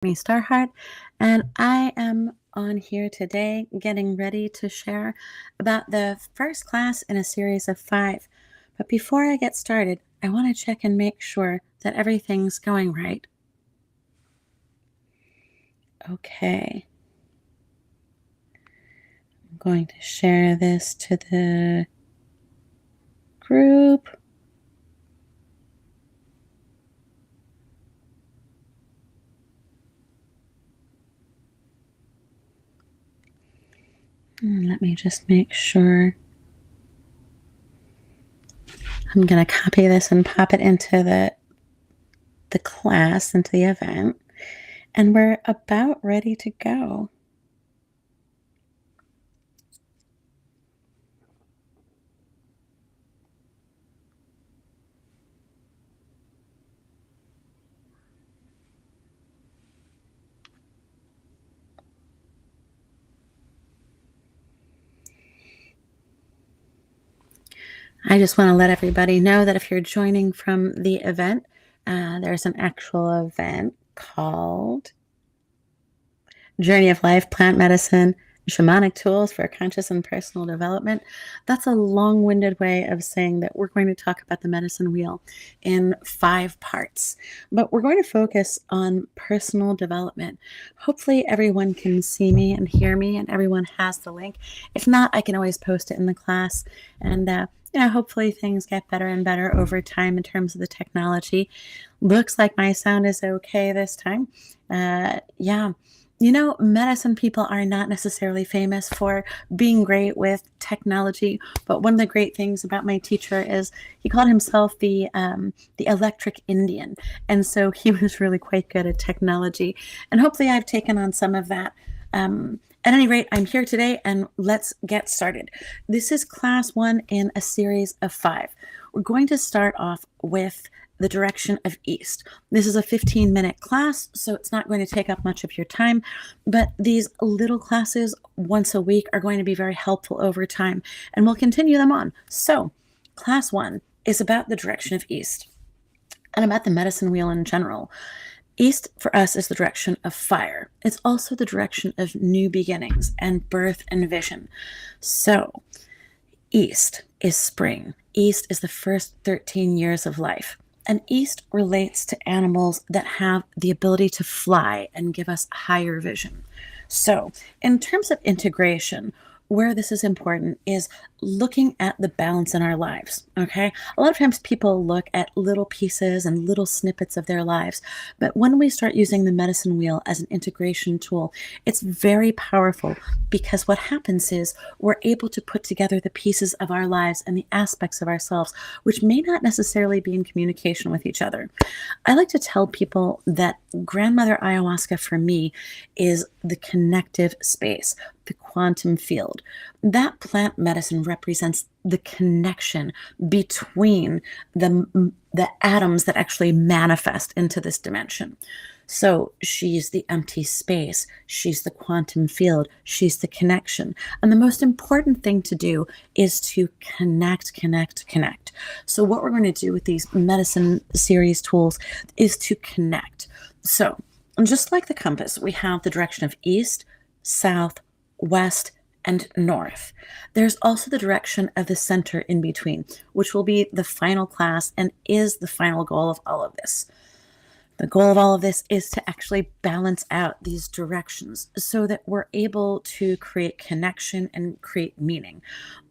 Me Starheart, and I am on here today getting ready to share about the first class in a series of 5. But before I get started, I want to check and make sure that everything's going right. Okay, I'm going to share this to the group. Let me just make sure. I'm going to copy this and pop it into the class, into the event, and we're about ready to go. I just want to let everybody know that if you're joining from the event, there's an actual event called Journey of Life, Plant Medicine, Shamanic Tools for Conscious and Personal Development. That's a long-winded way of saying that we're going to talk about the medicine wheel in 5 parts, but we're going to focus on personal development. Hopefully everyone can see me and hear me, and everyone has the link. If not, I can always post it in the class, and hopefully things get better and better over time in terms of the technology. Looks like my sound is okay this time. Yeah. Medicine people are not necessarily famous for being great with technology, but one of the great things about my teacher is he called himself the Electric Indian, and so he was really quite good at technology. And hopefully, I've taken on some of that. At any rate, I'm here today, and let's get started. This is class 1 in a series of 5. We're going to start off with the direction of east. This is a 15-minute class, so it's not going to take up much of your time, but these little classes once a week are going to be very helpful over time, and we'll continue them on. So, class 1 is about the direction of east, and about the medicine wheel in general. East for us is the direction of fire. It's also the direction of new beginnings and birth and vision. So, east is spring. East is the first 13 years of life. And east relates to animals that have the ability to fly and give us higher vision. So, in terms of integration, where this is important is looking at the balance in our lives. Okay. A lot of times people look at little pieces and little snippets of their lives, but when we start using the medicine wheel as an integration tool, it's very powerful, because what happens is we're able to put together the pieces of our lives and the aspects of ourselves which may not necessarily be in communication with each other. I like to tell people that grandmother ayahuasca for me is the connective space, the quantum field. That plant medicine represents the connection between the atoms that actually manifest into this dimension. So she's the empty space, she's the quantum field, she's the connection. And the most important thing to do is to connect. So what we're going to do with these medicine series tools is to connect. So just like the compass, we have the direction of east, south, west, and north. There's also the direction of the center in between, which will be the final class and is the final goal of all of this. The goal of all of this is to actually balance out these directions so that we're able to create connection and create meaning.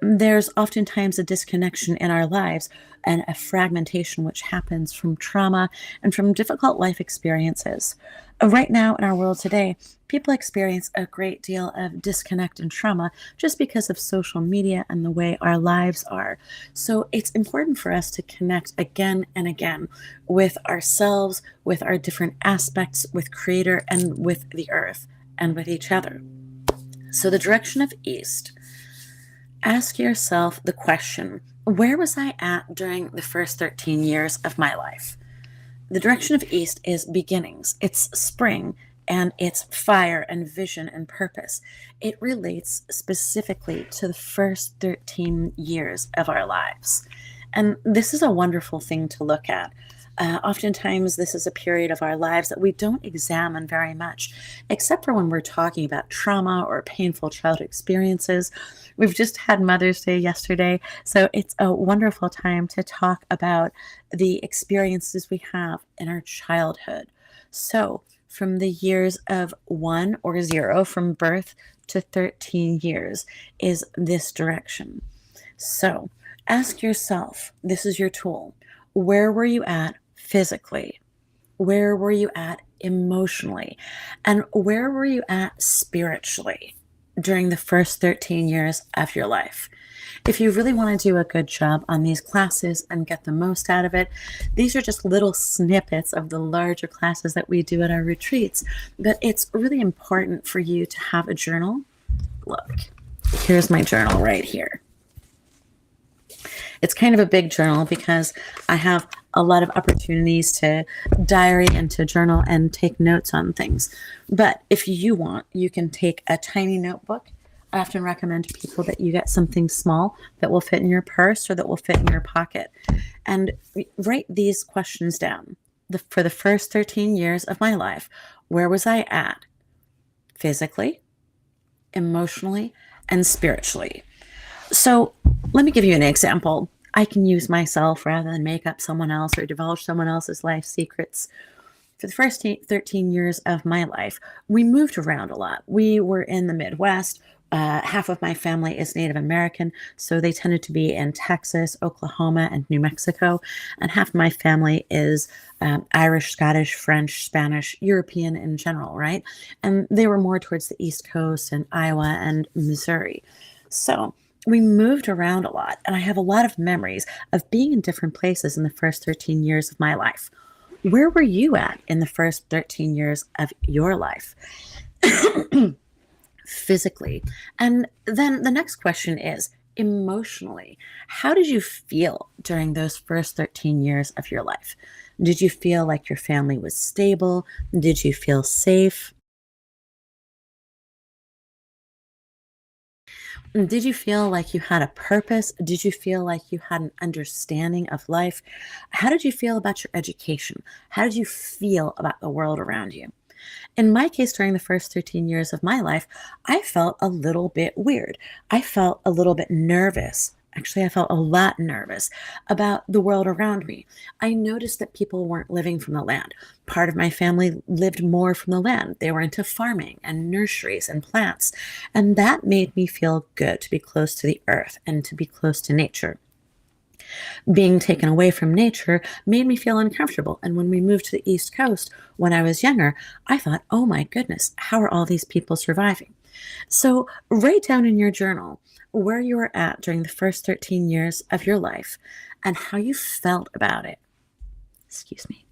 There's oftentimes a disconnection in our lives and a fragmentation which happens from trauma and from difficult life experiences. Right now in our world today, people experience a great deal of disconnect and trauma just because of social media and the way our lives are. So it's important for us to connect again and again with ourselves, with our different aspects, with Creator, and with the earth, and with each other. So the direction of east. Ask yourself the question, where was I at during the first 13 years of my life? The direction of east is beginnings. It's spring, and it's fire and vision and purpose. It relates specifically to the first 13 years of our lives. And this is a wonderful thing to look at. Oftentimes, this is a period of our lives that we don't examine very much, except for when we're talking about trauma or painful childhood experiences. We've just had Mother's Day yesterday, so it's a wonderful time to talk about the experiences we have in our childhood. So, from the years of 1 or 0, from birth to 13 years, is this direction. So, ask yourself, this is your tool. Where were you at physically? Where were you at emotionally? And where were you at spiritually during the first 13 years of your life? If you really want to do a good job on these classes and get the most out of it, these are just little snippets of the larger classes that we do at our retreats. But it's really important for you to have a journal. Look, here's my journal right here. It's kind of a big journal because I have a lot of opportunities to diary and to journal and take notes on things. But if you want, you can take a tiny notebook. I often recommend to people that you get something small that will fit in your purse or that will fit in your pocket. And write these questions down. For the first 13 years of my life, where was I at? Physically, emotionally, and spiritually. So let me give you an example. I can use myself rather than make up someone else or divulge someone else's life secrets. For the first 13 years of my life, we moved around a lot. We were in the Midwest. Half of my family is Native American, so they tended to be in Texas, Oklahoma, and New Mexico. And half of my family is Irish, Scottish, French, Spanish, European in general, right? And they were more towards the East Coast and Iowa and Missouri. So we moved around a lot, and I have a lot of memories of being in different places in the first 13 years of my life. Where were you at in the first 13 years of your life? Physically. And then the next question is emotionally. How did you feel during those first 13 years of your life? Did you feel like your family was stable? Did you feel safe? Did you feel like you had a purpose? Did you feel like you had an understanding of life? How did you feel about your education? How did you feel about the world around you? In my case, during the first 13 years of my life, I felt a little bit weird. I felt a little bit nervous. Actually, I felt a lot nervous about the world around me. I noticed that people weren't living from the land. Part of my family lived more from the land. They were into farming and nurseries and plants. And that made me feel good to be close to the earth and to be close to nature. Being taken away from nature made me feel uncomfortable. And when we moved to the East Coast when I was younger, I thought, oh my goodness, how are all these people surviving? So write down in your journal where you were at during the first 13 years of your life and how you felt about it. Excuse me.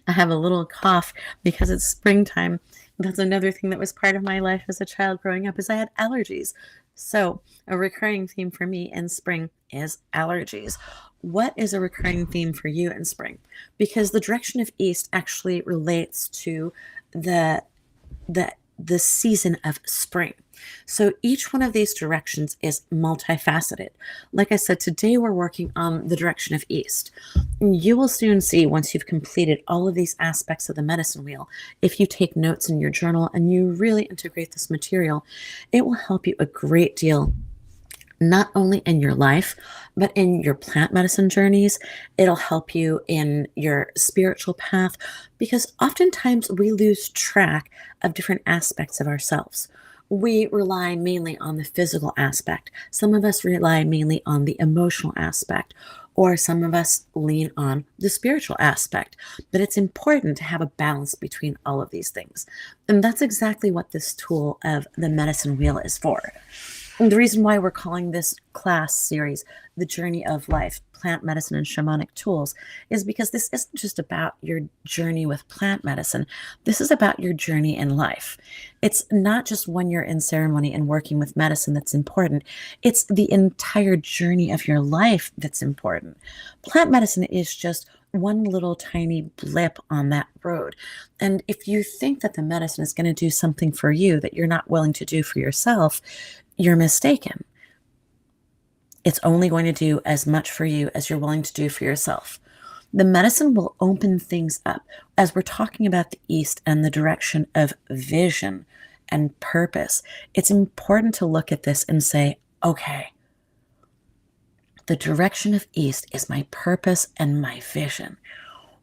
I have a little cough because it's springtime. That's another thing that was part of my life as a child growing up is I had allergies. So a recurring theme for me in spring is allergies. What is a recurring theme for you in spring? Because the direction of east actually relates to the the season of spring. So each one of these directions is multifaceted. Like I said, today we're working on the direction of east. You will soon see once you've completed all of these aspects of the medicine wheel, if you take notes in your journal and you really integrate this material, it will help you a great deal, not only in your life, but in your plant medicine journeys. It'll help you in your spiritual path because oftentimes we lose track of different aspects of ourselves. We rely mainly on the physical aspect. Some of us rely mainly on the emotional aspect, or some of us lean on the spiritual aspect. But it's important to have a balance between all of these things. And that's exactly what this tool of the medicine wheel is for. And the reason why we're calling this class series The Journey of Life, Plant Medicine and Shamanic Tools, is because this isn't just about your journey with plant medicine. This is about your journey in life. It's not just when you're in ceremony and working with medicine that's important. It's the entire journey of your life that's important. Plant medicine is just one little tiny blip on that road. And if you think that the medicine is going to do something for you that you're not willing to do for yourself, you're mistaken. It's only going to do as much for you as you're willing to do for yourself. The medicine will open things up as we're talking about the East and the direction of vision and purpose. It's important to look at this and say, okay, the direction of East is my purpose and my vision.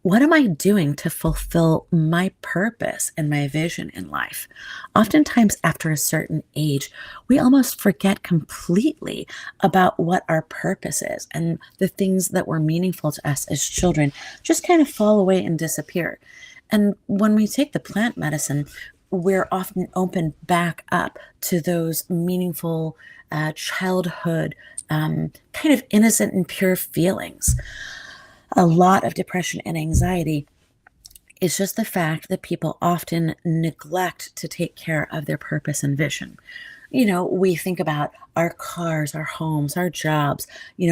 What am I doing to fulfill my purpose and my vision in life? Oftentimes, after a certain age, we almost forget completely about what our purpose is, and the things that were meaningful to us as children just kind of fall away and disappear. And when we take the plant medicine, we're often opened back up to those meaningful childhood, kind of innocent and pure feelings. A lot of depression and anxiety is just the fact that people often neglect to take care of their purpose and vision. We think about our cars, our homes, our jobs,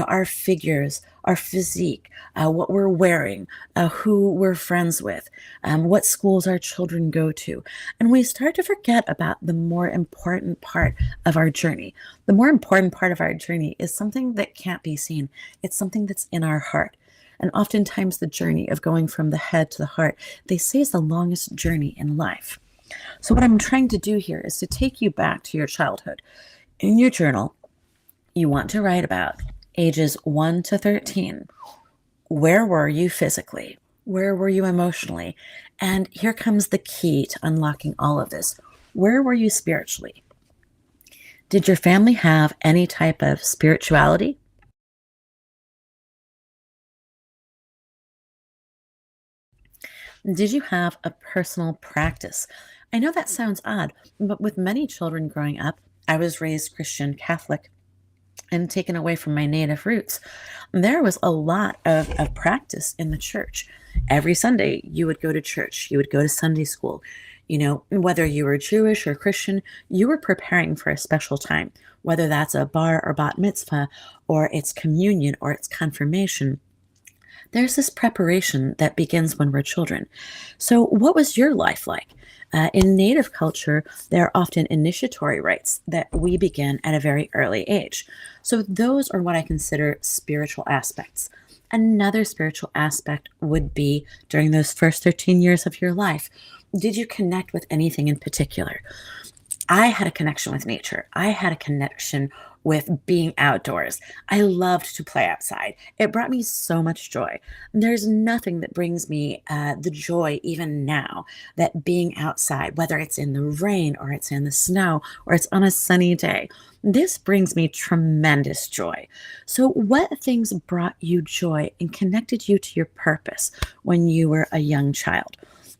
our figures, our physique, what we're wearing, who we're friends with, what schools our children go to. And we start to forget about the more important part of our journey. The more important part of our journey is something that can't be seen. It's something that's in our heart. And oftentimes the journey of going from the head to the heart, they say, is the longest journey in life. So what I'm trying to do here is to take you back to your childhood. In your journal, you want to write about ages 1 to 13. Where were you physically? Where were you emotionally? And here comes the key to unlocking all of this. Where were you spiritually? Did your family have any type of spirituality? Did you have a personal practice? I know that sounds odd, but with many children growing up, I was raised Christian Catholic and taken away from my native roots. There was a lot of practice in the church. Every Sunday, you would go to church, you would go to Sunday school. Whether you were Jewish or Christian, you were preparing for a special time, whether that's a bar or bat mitzvah, or it's communion, or it's confirmation. There's this preparation that begins when we're children. So, what was your life like? In Native culture, there are often initiatory rites that we begin at a very early age. So, those are what I consider spiritual aspects. Another spiritual aspect would be during those first 13 years of your life. Did you connect with anything in particular? I had a connection with nature. I had a connection with being outdoors. I loved to play outside. It brought me so much joy. There's nothing that brings me the joy even now that being outside, whether it's in the rain or it's in the snow or it's on a sunny day. This brings me tremendous joy. So, what things brought you joy and connected you to your purpose when you were a young child?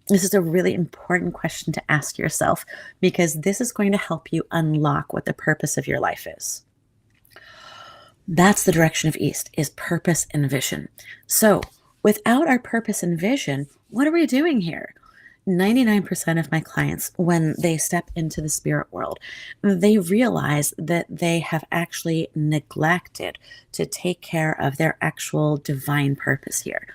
This is a really important question to ask yourself because this is going to help you unlock what the purpose of your life is. That's the direction of East, is purpose and vision. So without our purpose and vision, what are we doing here? 99% of my clients, when they step into the spirit world, they realize that they have actually neglected to take care of their actual divine purpose here.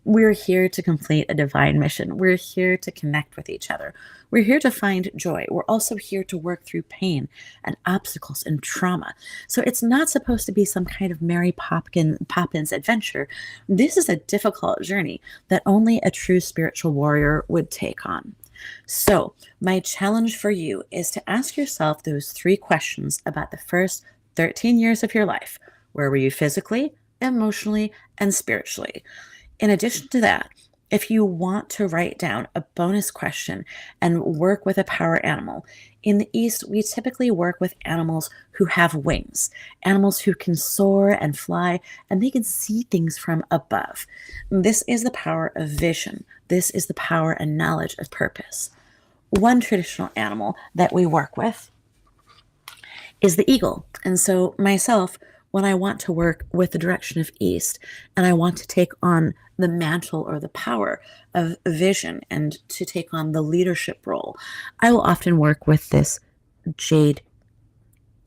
We're here to complete a divine mission. We're here to connect with each other. We're here to find joy. We're also here to work through pain and obstacles and trauma. So it's not supposed to be some kind of Mary Poppins adventure. This is a difficult journey that only a true spiritual warrior would take on. So my challenge for you is to ask yourself those 3 questions about the first 13 years of your life. Where were you physically, emotionally, and spiritually? In addition to that, if you want to write down a bonus question and work with a power animal, in the East, we typically work with animals who have wings, animals who can soar and fly, and they can see things from above. This is the power of vision. This is the power and knowledge of purpose. One traditional animal that we work with is the eagle. And so myself, when I want to work with the direction of East and I want to take on the mantle or the power of vision and to take on the leadership role, I will often work with this jade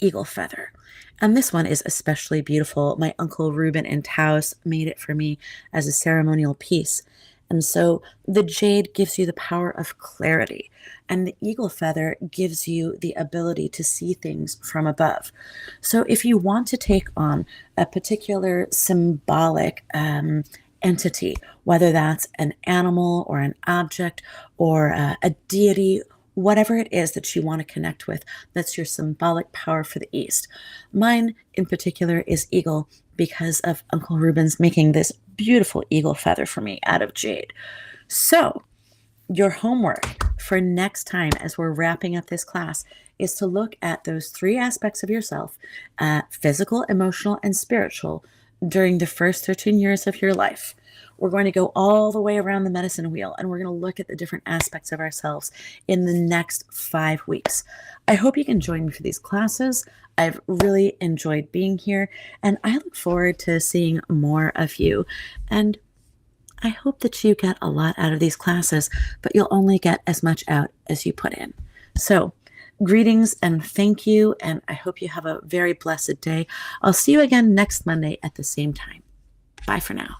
eagle feather. And this one is especially beautiful. My uncle Reuben in Taos made it for me as a ceremonial piece. And so the jade gives you the power of clarity, and the eagle feather gives you the ability to see things from above. So if you want to take on a particular symbolic entity, whether that's an animal or an object or a deity, whatever it is that you want to connect with, that's your symbolic power for the East. Mine in particular is eagle because of Uncle Reuben's making this beautiful eagle feather for me out of jade. So your homework for next time as we're wrapping up this class is to look at those three aspects of yourself, physical, emotional, and spiritual, during the first 13 years of your life. We're going to go all the way around the medicine wheel, and we're going to look at the different aspects of ourselves in the next 5 weeks. I hope you can join me for these classes. I've really enjoyed being here, and I look forward to seeing more of you. And I hope that you get a lot out of these classes, but you'll only get as much out as you put in. So, greetings and thank you, and I hope you have a very blessed day. I'll see you again next Monday at the same time. Bye for now.